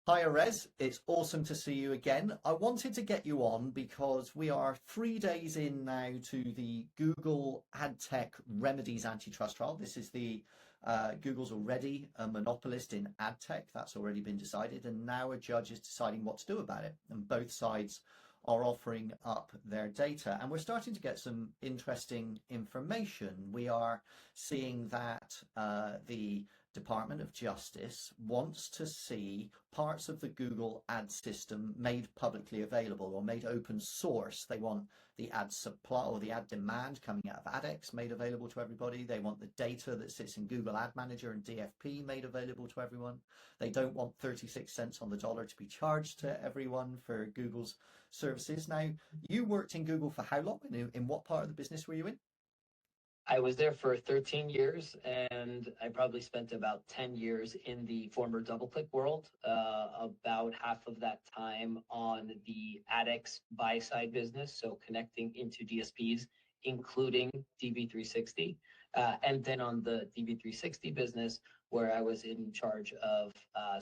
Hi, Erez. It's awesome to see you again. I wanted to get you on because we are 3 days in now to the Google Ad Tech Remedies antitrust trial. This is the Google's already a monopolist in ad tech. That's already been decided, and now a judge is deciding what to do about it. And both sides are offering up their data, and we're starting to get some interesting information. We are seeing that the Department of Justice wants to see parts of the Google ad system made publicly available or made open source. They want the ad supply or the ad demand coming out of AdX made available to everybody. They want the data that sits in Google Ad Manager and DFP made available to everyone. They don't want 36 cents on the dollar to be charged to everyone for Google's services. Now, you worked in Google for how long? In what part of the business were you in? I was there for 13 years, and I probably spent about 10 years in the former DoubleClick world, about half of that time on the AdX buy-side business, so connecting into DSPs, including DV360, and then on the DV360 business, where I was in charge of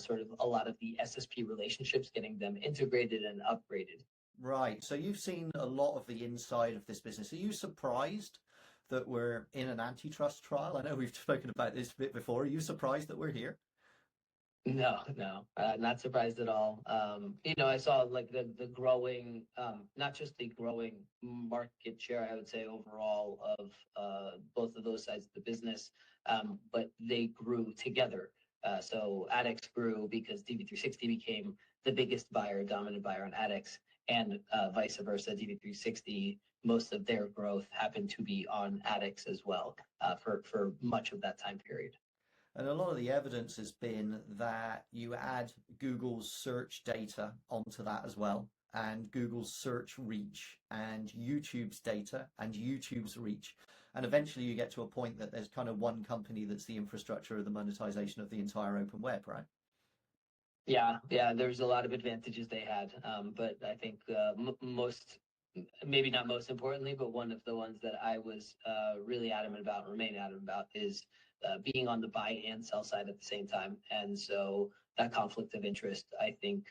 sort of a lot of the SSP relationships, getting them integrated and upgraded. Right. So you've seen a lot of the inside of this business. Are you surprised that we're in an antitrust trial? I know we've spoken about this a bit before. Are you surprised that we're here? No, not surprised at all. I saw like the growing, not just the growing market share, I would say overall of both of those sides of the business, but they grew together. So AdX grew because DV360 became the biggest buyer, dominant buyer on AdX, and vice versa. DV360, most of their growth happened to be on AdX as well for much of that time period. And a lot of the evidence has been that you add Google's search data onto that as well, and Google's search reach, and YouTube's data, and YouTube's reach. And eventually you get to a point that there's kind of one company that's the infrastructure of the monetization of the entire open web, right? Yeah, there's a lot of advantages they had, but I think most, maybe not most importantly, but one of the ones that I was really adamant about, remain adamant about, is being on the buy and sell side at the same time. And so that conflict of interest, I think,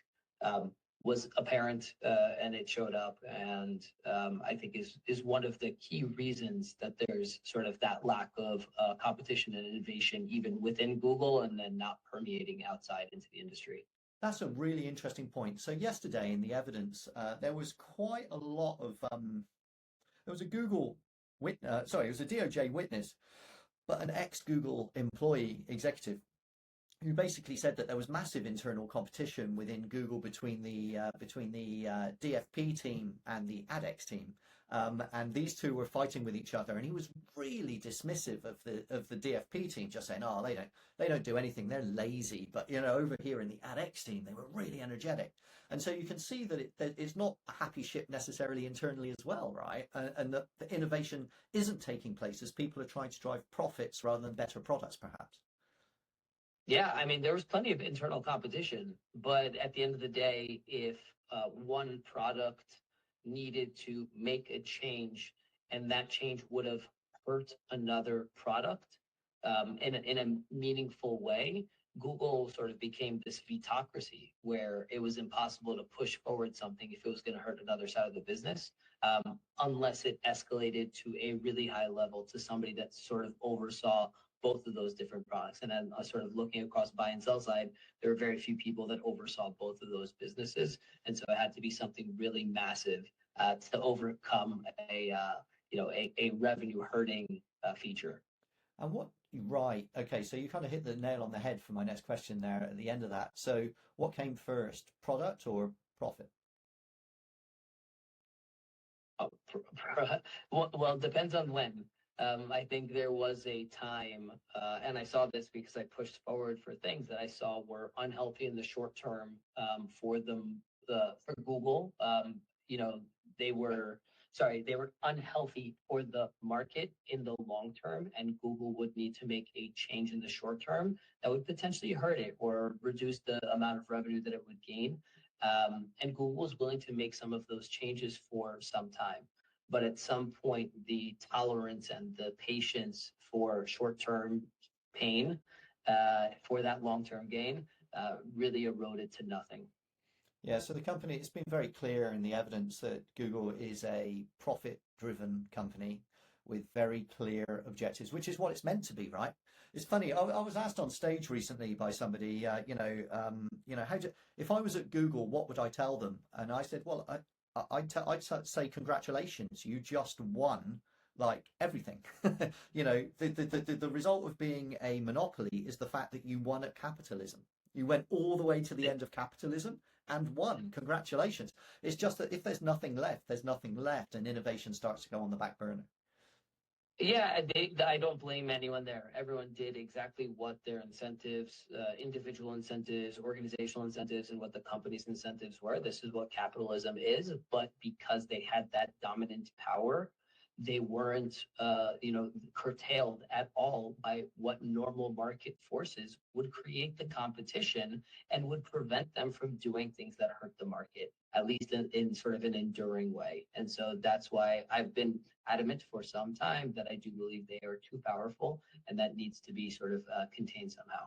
was apparent, and it showed up, and I think is one of the key reasons that there's sort of that lack of competition and innovation even within Google, and then not permeating outside into the industry. That's a really interesting point. So yesterday in the evidence, there was quite a lot of, there was a Google it was a DOJ witness, but an ex-Google employee executive who basically said that there was massive internal competition within Google between the DFP team and the AdX team, and these two were fighting with each other. And he was really dismissive of the DFP team, just saying, "Oh, they don't do anything. They're lazy." But over here in the AdX team, they were really energetic. And so you can see that it's not a happy ship necessarily internally as well, right? And the innovation isn't taking place as people are trying to drive profits rather than better products, perhaps. Yeah, I mean, there was plenty of internal competition, but at the end of the day, if one product needed to make a change and that change would have hurt another product in a meaningful way, Google sort of became this vetocracy where it was impossible to push forward something if it was going to hurt another side of the business, unless it escalated to a really high level to somebody that sort of oversaw both of those different products. And then sort of looking across buy and sell side, there were very few people that oversaw both of those businesses. And so it had to be something really massive to overcome a revenue hurting feature. And right, okay, so you kind of hit the nail on the head for my next question there at the end of that. So what came first, product or profit? Oh, well, depends on when. I think there was a time, and I saw this because I pushed forward for things that I saw were unhealthy in the short term for for Google. They were unhealthy for the market in the long term, and Google would need to make a change in the short term that would potentially hurt it or reduce the amount of revenue that it would gain. And Google was willing to make some of those changes for some time. But at some point, the tolerance and the patience for short-term pain for that long-term gain really eroded to nothing. Yeah, so the company, it's been very clear in the evidence that Google is a profit-driven company with very clear objectives, which is what it's meant to be, right? It's funny. I was asked on stage recently by somebody, if I was at Google, what would I tell them? And I said, well, I'd say congratulations, you just won like everything. The result of being a monopoly is the fact that you won at capitalism. You went all the way to the end of capitalism and won. Congratulations. It's just that if there's nothing left, there's nothing left, and innovation starts to go on the back burner. Yeah, I don't blame anyone there. Everyone did exactly what their incentives, individual incentives, organizational incentives, and what the company's incentives were. This is what capitalism is. But because they had that dominant power, they weren't, curtailed at all by what normal market forces would create the competition and would prevent them from doing things that hurt the market, at least in sort of an enduring way. And so that's why I've been adamant for some time that I do believe they are too powerful and that needs to be sort of contained somehow.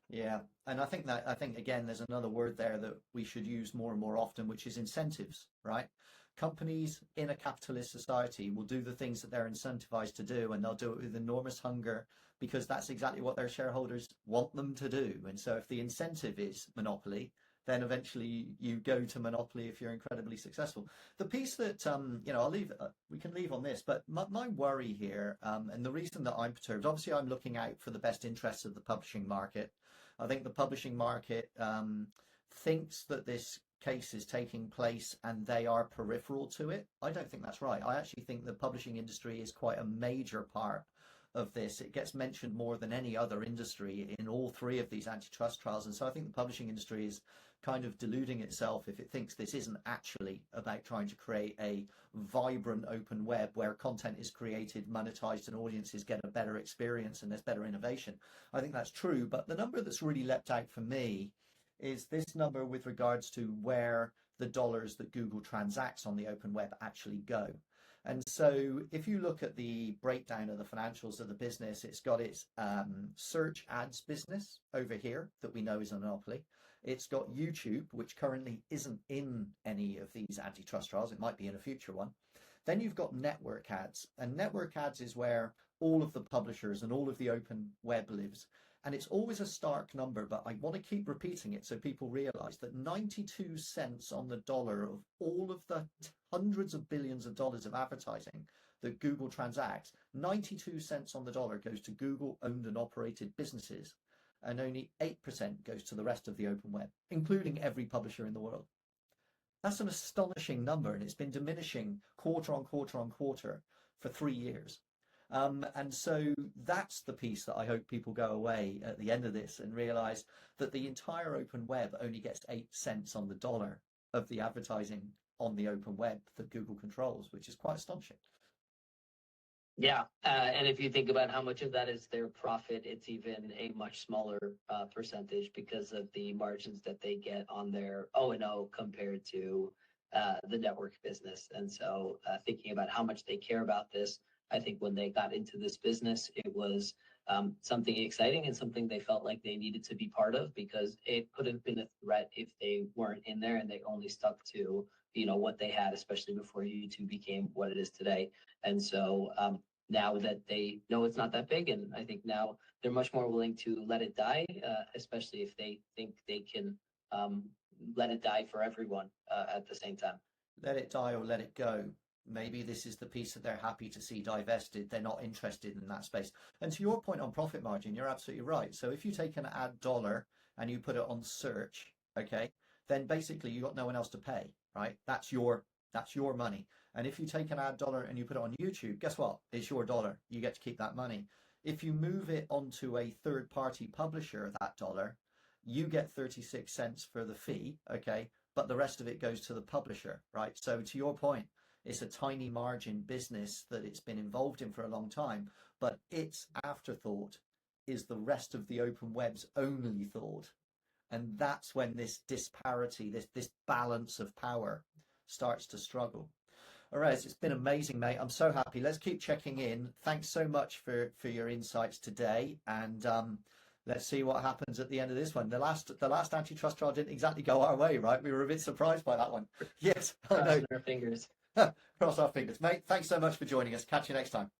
Yeah, and I think again, there's another word there that we should use more and more often, which is incentives, right? Companies in a capitalist society will do the things that they're incentivized to do, and they'll do it with enormous hunger because that's exactly what their shareholders want them to do. And so if the incentive is monopoly, then eventually you go to monopoly if you're incredibly successful. The piece that, I'll leave, we can leave on this, but my worry here, and the reason that I'm perturbed, obviously I'm looking out for the best interests of the publishing market. I think the publishing market thinks that this case is taking place and they are peripheral to it. I don't think that's right. I actually think the publishing industry is quite a major part of this. It gets mentioned more than any other industry in all three of these antitrust trials. And so I think the publishing industry is kind of deluding itself if it thinks this isn't actually about trying to create a vibrant open web where content is created, monetized, and audiences get a better experience and there's better innovation. I think that's true. But the number that's really leapt out for me is this number with regards to where the dollars that Google transacts on the open web actually go. And so if you look at the breakdown of the financials of the business, it's got its search ads business over here that we know is a monopoly. It's got YouTube, which currently isn't in any of these antitrust trials. It might be in a future one. Then you've got network ads, and network ads is where all of the publishers and all of the open web lives. And it's always a stark number, but I want to keep repeating it so people realize that 92 cents on the dollar of all of the hundreds of billions of dollars of advertising that Google transacts, 92 cents on the dollar goes to Google owned and operated businesses, and only 8% goes to the rest of the open web, including every publisher in the world. That's an astonishing number, and it's been diminishing quarter on quarter on quarter for 3 years. And so that's the piece that I hope people go away at the end of this and realize that the entire open web only gets 8 cents on the dollar of the advertising on the open web that Google controls, which is quite astonishing. Yeah, and if you think about how much of that is their profit, it's even a much smaller percentage because of the margins that they get on their O&O compared to the network business. And so thinking about how much they care about this, I think when they got into this business, it was something exciting and something they felt like they needed to be part of because it could have been a threat if they weren't in there and they only stuck to what they had, especially before YouTube became what it is today. And so now that they know it's not that big, and I think now they're much more willing to let it die, especially if they think they can let it die for everyone at the same time. Let it die or let it go. Maybe this is the piece that they're happy to see divested. They're not interested in that space. And to your point on profit margin, you're absolutely right. So if you take an ad dollar and you put it on search, okay, then basically you got no one else to pay, right? That's your money. And if you take an ad dollar and you put it on YouTube, guess what? It's your dollar. You get to keep that money. If you move it onto a third-party publisher, that dollar, you get 36 cents for the fee, okay, but the rest of it goes to the publisher, right? So to your point, it's a tiny margin business that it's been involved in for a long time, but its afterthought is the rest of the open web's only thought. And that's when this disparity, this balance of power starts to struggle. Erez, it's been amazing, mate. I'm so happy. Let's keep checking in. Thanks so much for your insights today. And let's see what happens at the end of this one. The last antitrust trial didn't exactly go our way, right? We were a bit surprised by that one. Yes, I know. Crossing our fingers. Cross our fingers, mate. Thanks so much for joining us. Catch you next time.